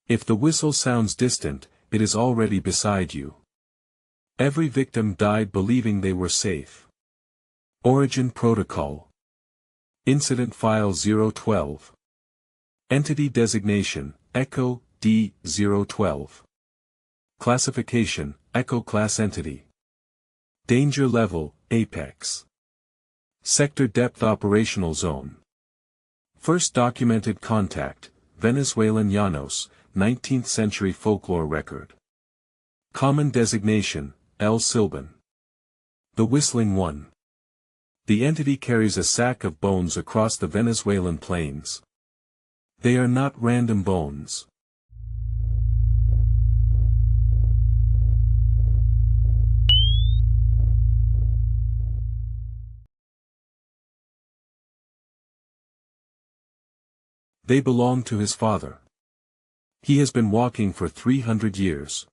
If the whistle sounds distant, it is already beside you. Every victim died believing they were safe. Origin Protocol. Incident File 012. Entity Designation, Echo, D-012. Classification, Echo Class Entity. Danger Level, Apex. Sector Depth Operational Zone. First documented contact, Venezuelan Llanos, 19th century folklore record. Common designation, El Silbón. The Whistling One. The entity carries a sack of bones across the Venezuelan plains. They are not random bones. They belong to his father. He has been walking for 300 years.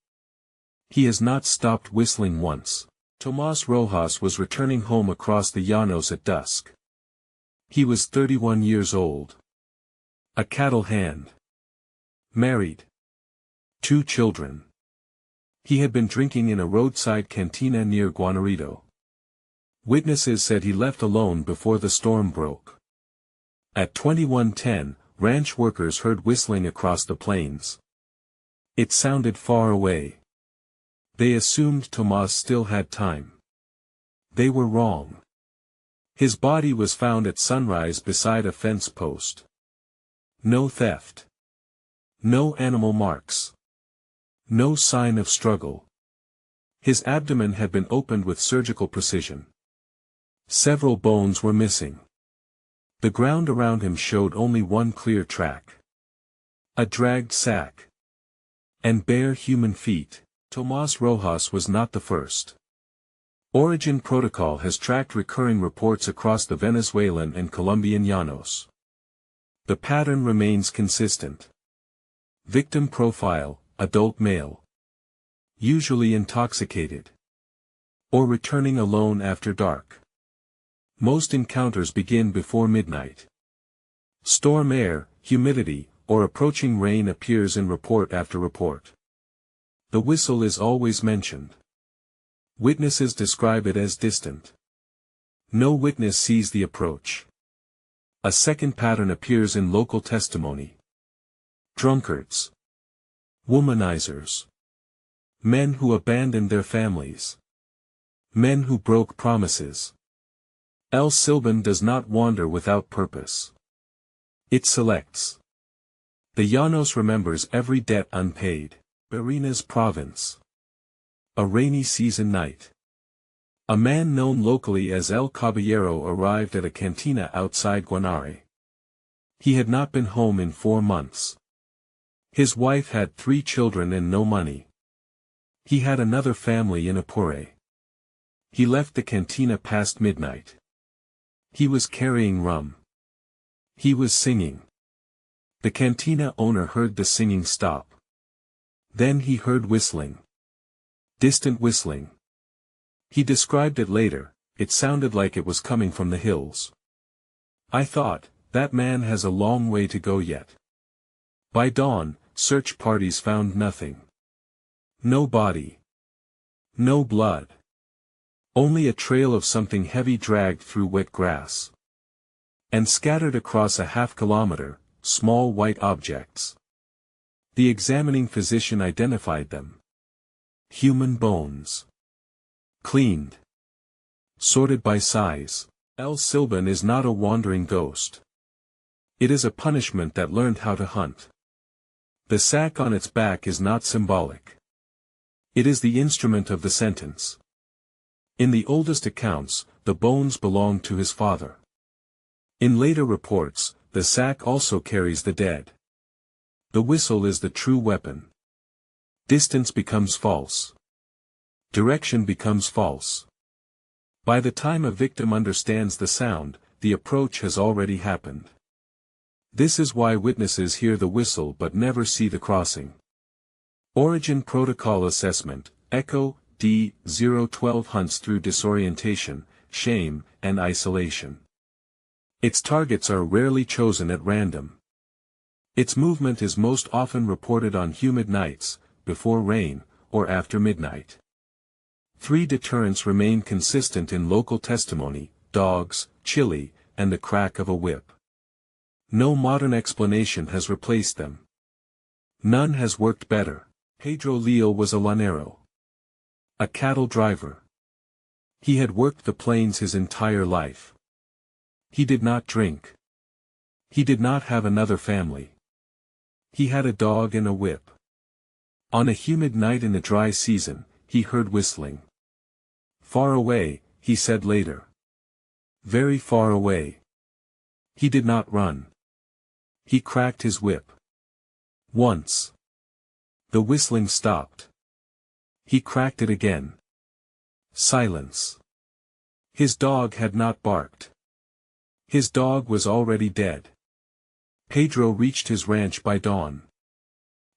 He has not stopped whistling once. Tomás Rojas was returning home across the Llanos at dusk. He was 31 years old. A cattle hand. Married. 2 children. He had been drinking in a roadside cantina near Guanarito. Witnesses said he left alone before the storm broke. At 21:10, ranch workers heard whistling across the plains. It sounded far away. They assumed Tomás still had time. They were wrong. His body was found at sunrise beside a fence post. No theft. No animal marks. No sign of struggle. His abdomen had been opened with surgical precision. Several bones were missing. The ground around him showed only one clear track. A dragged sack. And bare human feet. Tomás Rojas was not the first. Origin Protocol has tracked recurring reports across the Venezuelan and Colombian Llanos. The pattern remains consistent. Victim profile, adult male. Usually intoxicated. Or returning alone after dark. Most encounters begin before midnight. Storm air, humidity, or approaching rain appears in report after report. The whistle is always mentioned. Witnesses describe it as distant. No witness sees the approach. A second pattern appears in local testimony. Drunkards. Womanizers. Men who abandoned their families. Men who broke promises. El Silbón does not wander without purpose. It selects. The Llanos remembers every debt unpaid. Barinas Province. A rainy season night. A man known locally as El Caballero arrived at a cantina outside Guanare. He had not been home in 4 months. His wife had 3 children and no money. He had another family in Apure. He left the cantina past midnight. He was carrying rum. He was singing. The cantina owner heard the singing stop. Then he heard whistling. Distant whistling. He described it later, it sounded like it was coming from the hills. I thought, that man has a long way to go yet. By dawn, search parties found nothing. No body. No blood. Only a trail of something heavy dragged through wet grass. And scattered across a half-kilometer, small white objects. The examining physician identified them. Human bones. Cleaned. Sorted by size. El Silbón is not a wandering ghost. It is a punishment that learned how to hunt. The sack on its back is not symbolic. It is the instrument of the sentence. In the oldest accounts, the bones belonged to his father. In later reports, the sack also carries the dead. The whistle is the true weapon. Distance becomes false. Direction becomes false. By the time a victim understands the sound, the approach has already happened. This is why witnesses hear the whistle but never see the crossing. Origin Protocol Assessment, Echo, D-012 hunts through disorientation, shame, and isolation. Its targets are rarely chosen at random. Its movement is most often reported on humid nights, before rain, or after midnight. 3 deterrents remain consistent in local testimony: dogs, chili, and the crack of a whip. No modern explanation has replaced them. None has worked better. Pedro Leal was a llanero, a cattle driver. He had worked the plains his entire life. He did not drink. He did not have another family. He had a dog and a whip. On a humid night in the dry season, he heard whistling. Far away, he said later. Very far away. He did not run. He cracked his whip. Once. The whistling stopped. He cracked it again. Silence. His dog had not barked. His dog was already dead. Pedro reached his ranch by dawn.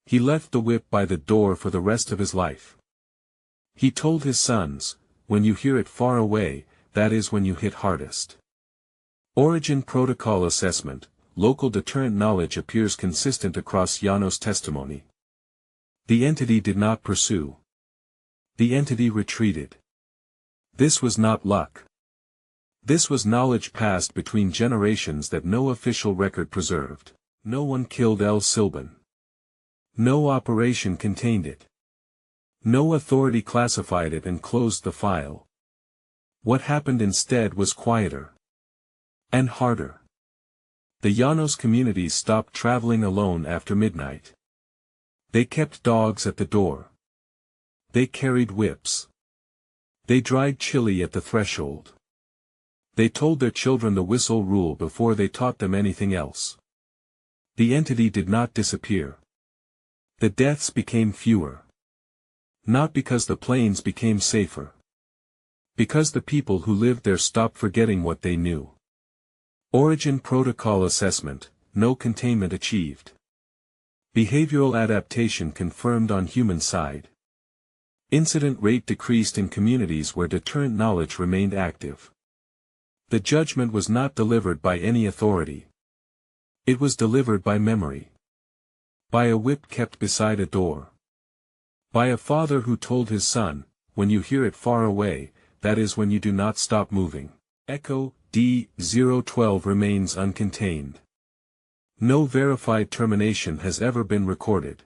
He left the whip by the door for the rest of his life. He told his sons, when you hear it far away, that is when you hit hardest. Origin Protocol Assessment. Local deterrent knowledge appears consistent across Llanos testimony. The entity did not pursue. The entity retreated. This was not luck. This was knowledge passed between generations that no official record preserved. No one killed El Silbón. No operation contained it. No authority classified it and closed the file. What happened instead was quieter. And harder. The Llanos communities stopped traveling alone after midnight. They kept dogs at the door. They carried whips. They dried chili at the threshold. They told their children the whistle rule before they taught them anything else. The entity did not disappear. The deaths became fewer. Not because the plains became safer. Because the people who lived there stopped forgetting what they knew. Origin Protocol Assessment. No containment achieved. Behavioral adaptation confirmed on human side. Incident rate decreased in communities where deterrent knowledge remained active. The judgment was not delivered by any authority. It was delivered by memory. By a whip kept beside a door. By a father who told his son, when you hear it far away, that is when you do not stop moving. Echo D012 remains uncontained. No verified termination has ever been recorded.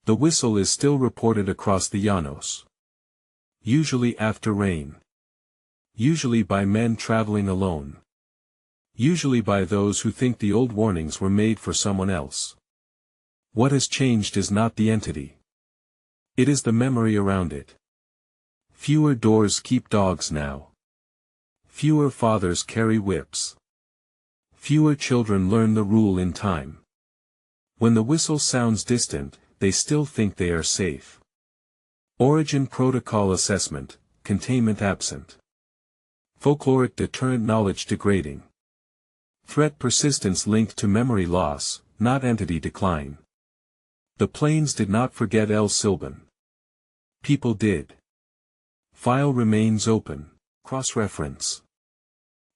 The whistle is still reported across the Llanos. Usually after rain. Usually by men traveling alone. Usually by those who think the old warnings were made for someone else. What has changed is not the entity. It is the memory around it. Fewer doors keep dogs now. Fewer fathers carry whips. Fewer children learn the rule in time. When the whistle sounds distant, they still think they are safe. Origin Protocol Assessment. Containment absent. Folkloric deterrent knowledge degrading. Threat persistence linked to memory loss, not entity decline. The plains did not forget El Silbón. People did. File remains open. Cross-reference.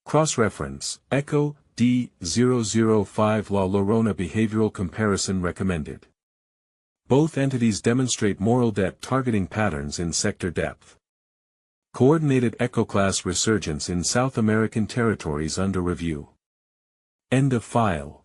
Cross-reference. Echo D005 La Llorona behavioral comparison recommended. Both entities demonstrate moral debt targeting patterns in sector depth. Coordinated echoclass resurgence in South American territories under review. End of file.